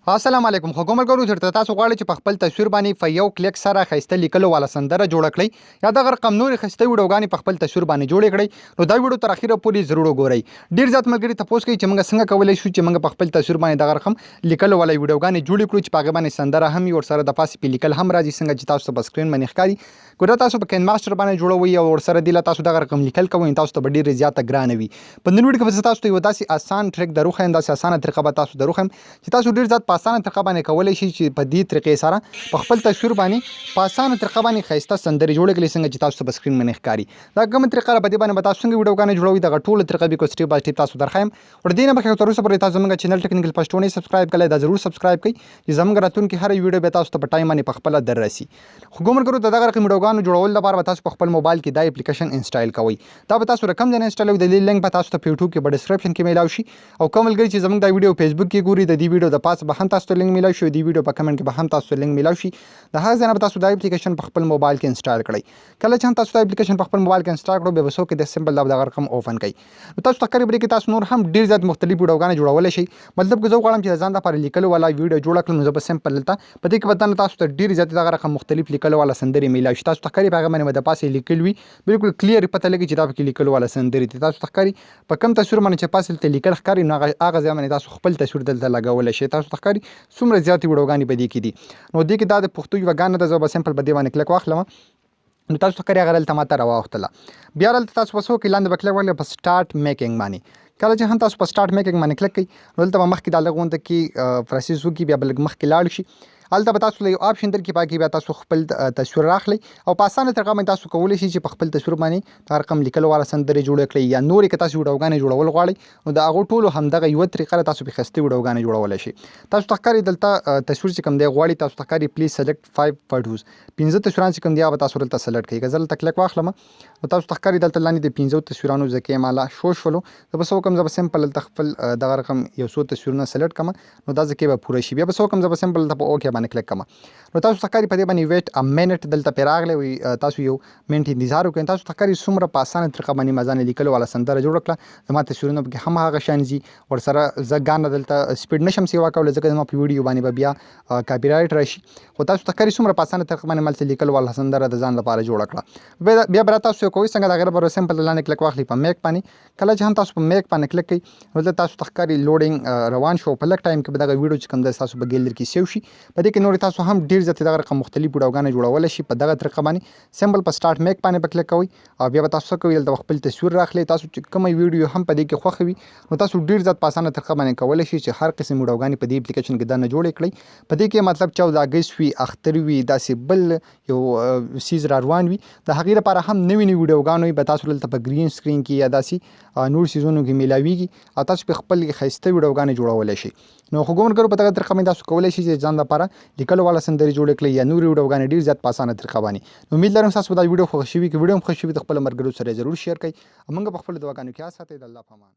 السلام علیکم. خو کومل ګورو چېرته تاسو غواړئ چې په خپل تصویر باندې په یو کلیک سره ښایسته لیکلو والا سندره جوړه کړئ یا دغه رقم نورې ښایسته ویډیوګانې په خپل تصویر باندې جوړې کړئ، نو دا ویډیو تر اخره پورې ضرور وګورئ. ډېر زیات ملګري تپوس کوي چې موږ څنګه کولی شو چې موږ په خپل تصویر باندې دغه رقم لیکلو والا ویډیوګانې جوړې کړو چې په هغې باندې سندره هم وي، ورسره د پاسې پې لیکل هم راځي څنګه چې تاسو ته په سکرین باندې ښکاري. ګوره تاسو په کین ماسټر باندې جوړوئ او ورسره دې له تاسو دغه رقم لیکل کوئ، تاسو ته به ډېرې زیاته ګرانه وي. په نن ویډیو کې به زه تاسو ته یو داسې اسان ټریک دروښیم، داسې اسانه طریقه به تاسو دروښیم چې تاسو ډېر زیات په اسانه طریقه باندې کولی شئ چې په دې طریقې سره په خپل تصویر باندې په اسانه طریقه باندې ښایسته سندرې جوړې کړئ څنګه چې تاسو ته په سکرین باندې ښکاري. دا کومه طریقه ده په دې باندې به تاسو څنګه ویډیوګانې جوړوئ دغه ټوله طریقه به سټیپ بای سټیپ تاسو درښیم. ور دې نه مخکې تر اوسه پورې تاسو زموږ چینل ټیکنیکل پښتو نه سبسکرایب کړئ، دا ضرور سبسکرایب کړئ چې زموږ راتلونکي هر ویډیو به تاسو ته په ټایم باندې په خپله در رسي. خو ګومر ګرو د دغه رقم ویډیوګانو جوړولو لپاره به تاسو په خپل موبایل کې دا اپلیکیشن انسټال کوئ. دا به تاسو رقم ځای انسټالوئ، د دې لینک به تاسو ته په یوټیوب کې په ډسکرپشن کې میلاو شي. او کوم ملګري چې زموږ دا ویډیو فیسبوک کې ګوري د دې ویډیو د پاسه به هم تاسو ته لینک میلاو شي، د دې ویډیو په کمنټ کې به هم تاسو ته لینک میلاو شي. د هغه ځای نه به تاسو دا اپلیکیشن په خپل موبایل کې انسټال کړئ. کله چې هم تاسو دا اپلیکیشن په خپل موبایل کې انسټال کړئ بیا به څوک د سمبل دغه رقم اوپن کړئ. نو تاسو ته ښکاري بلې کې تاسو نور هم ډېر زیات مختلف ویډیوګانې جوړولی شئ. مطلب که زه غواړم چې د ځان لپاره لیکلو والا ویډیو جوړه کړم نو زه به سمپل دلته په دې کې به دننه تاسو ته ډېرې زیاتې دغه رقم مختلف لیکلو والا سندرې میلاو شي. تاسو ته ښکاري په هغه باندې به د پاسه لیکل وي، بالکل کلیر پته لګي چې دا پکې لیکلو والا سندرې دي. تاسو ته ښکاري په کوم تصویر باندې چې پاسه دلته لیکل ښکاري نو هغه ځای باندې تاسو خپل تصویر دلته لګولی شئ. تاسو ته ښکاري څومره زیاتې ویډیوګانې په دې کې دي. نو دې کې دا د پښتو یوه ګانه ده، زه به سمپل په دې باندې کلک واخلم. نو تاسو ته ښکاري هغه دلته ماته راواوښتله. بیا دلته تاسو به څه وکړئ، لاندې به کلک وکړئ په سټارټ میکینګ باندې. کله چې هم تاسو په سټارټ میکینګ باندې کلک کړئ نو دلته به مخکې دا لږ غونډه کې پروسیس وکړي، بیا به لږ مخکې لاړ شي. هلته به تاسو له یو آپشن درکړي، په هغې کې بیا تاسو خپل تصویر راخلئ او په اسانه طریقه باندې تاسو کولی شئ چې په خپل تصویر باندې دا رقم لیکلو والا سندرې جوړې کړئ یا نورې که تاسو ویډیوګانې جوړول غواړئ نو د هغو ټولو همدغه یوه طریقه ده، تاسو پرې ښایسته ویډیوګانې جوړولی شئ. تاسو ته ښکاري دلته تصویر چې کوم دی غواړي، تاسو ته ښکاري پلیز سلیکټ 5 فوټوز، 15 تصویران چې کوم دي هغه به تاسو دلته سلیکټ کړئ. که زه دلته کلک واخلم نو تاسو ته ښکاري دلته لاندې د 15 تصویرانو ځکه مالا شو شولو. زه به څه وکړم، زه به سمپل دلته خپل دغه رقم یو څو تصویرونه سلیکټ کړم نو دا ځکه به پوره شي. بیا به څه وکړم، زه به سمپل دلته په اوکې باندې کلک کړم. نو تاسو ته ښکاري په دې باندې ویټ ا منټ دلته پرې راغلی وي، تاسو یو منټ انتظار وکړئ. تاسو ته ښکاري څومره په اسانه طریقه باندې ما ځان لیکلو والا سندره جوړه کړه. زما تصویرونه پکې هم هغه شان ځي، ورسره زه ګانه دلته سپیډ نشم سیوا کولی ځکه زما په ویډیو باندې به بیا کاپي رایټ راشي. خو تاسو ته ښکاري څومره په اسانه طریقه باندې ما هلته لیکلو والا سندره د ځان لپاره جوړه کړه. بیا به را تاسو کوئ څنګه د هغې لپاره سمپل لاندې کلک واخلئ په میک باندې. کله چې هم تاسو په میک باندې کلک کړئ نو دلته تاسو ته ښکاري لوډینګ روان شو. په لږ ټایم کې به دغه ویډیو چې کوم دی ستاسو په ګیلري کې سیو شي. په دې کې نورې تاسو هم ډېر زیاتې دغه رقم مختلف ویډیوګانې جوړولی شي. په دغه طریقه باندې سمپل په سټارټ میک باندې به کلک کوئ او بیا به تاسو څه کوئ، دلته خپل تصویر راخلئ. تاسو چې کومه ویډیو هم په دې کې خوښه وي نو تاسو ډېر زیات په اسانه طریقه باندې کولی شئ چې هر قسم ویډیوګانې په دې اپلیکیشن کې دننه جوړې کړئ. په دې کې مطلب 14 اګست وي، اختر وي، داسې بل یو سیز را روان وي، د هغې لپاره هم نوې نوې ویډیوګانې به تاسو دلته په ګرین سکرین کې یا داسې نور سیزونو کې میلاویږي او تاسو پرې خپل ښایسته ویډیوګانې جوړولی شئ. نو خو ګومر ګرو په دغه طریقه باندې تاسو کولی شئ چې ځان لپاره لیکلو والا سندرې جوړې کړئ یا نورې ویډیوګانې ډېر زیات په اسانه طریقه باندې. نو امید لرم ستاسو به دا ویډیو خوښ شوي. که ویډیو هم خوښ شوي د خپلو ملګرو سره ضرور شیر کړئ. موږ په خپلو دعاګانو کې یاد ساتئ. د الله په امان.